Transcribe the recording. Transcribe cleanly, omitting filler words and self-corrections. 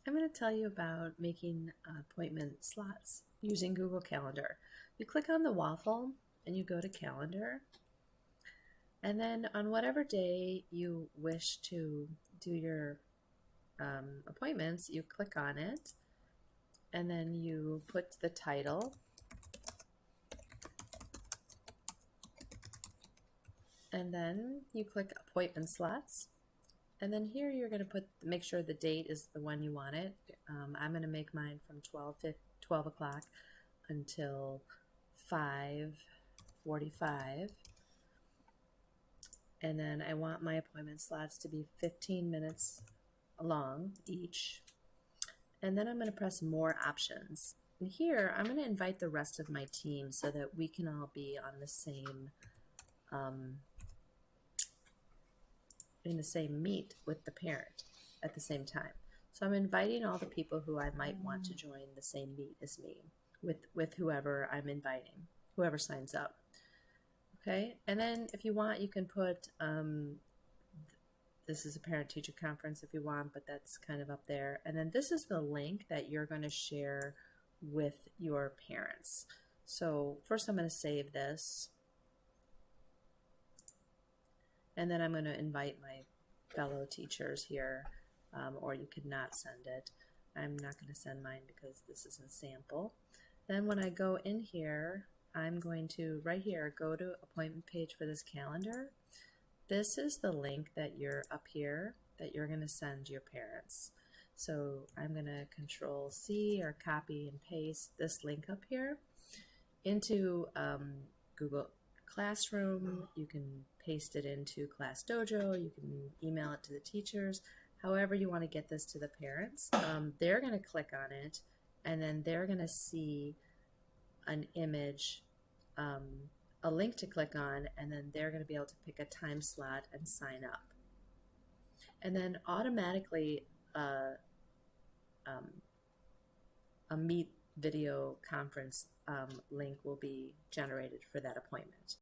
I'm going to tell you about making appointment slots using Google Calendar. You click on the waffle and you go to Calendar, and then on whatever day you wish to do your appointments, you click on it, and then you put the title, and then you click Appointment Slots. And then here you're going to make sure the date is the one you want it. I'm going to make mine from 12 o'clock until 5:45. And then I want my appointment slots to be 15 minutes long each. And then I'm going to press More Options. And here I'm going to invite the rest of my team so that we can all be on the same in the same meet with the parent at the same time. So I'm inviting all the people who I might want to join the same meet as me with whoever I'm inviting, whoever signs up. Okay, and then if you want, you can put, this is a parent-teacher conference if you want, but that's kind of up there. And then this is the link that you're going to share with your parents. So first I'm going to save this. And then I'm going to invite my fellow teachers here, or you could not send it. I'm not going to send mine because this is a sample. Then when I go in here, I'm going to, right here, go to appointment page for this calendar. This is the link that you're up here that you're going to send your parents. So I'm going to Control C or copy and paste this link up here into Google Classroom. You can paste it into Class Dojo. You can email it to the teachers. However you want to get this to the parents. They're going to click on it, and then they're going to see an image, a link to click on, and then they're going to be able to pick a time slot and sign up. And then automatically a Meet video conference link will be generated for that appointment.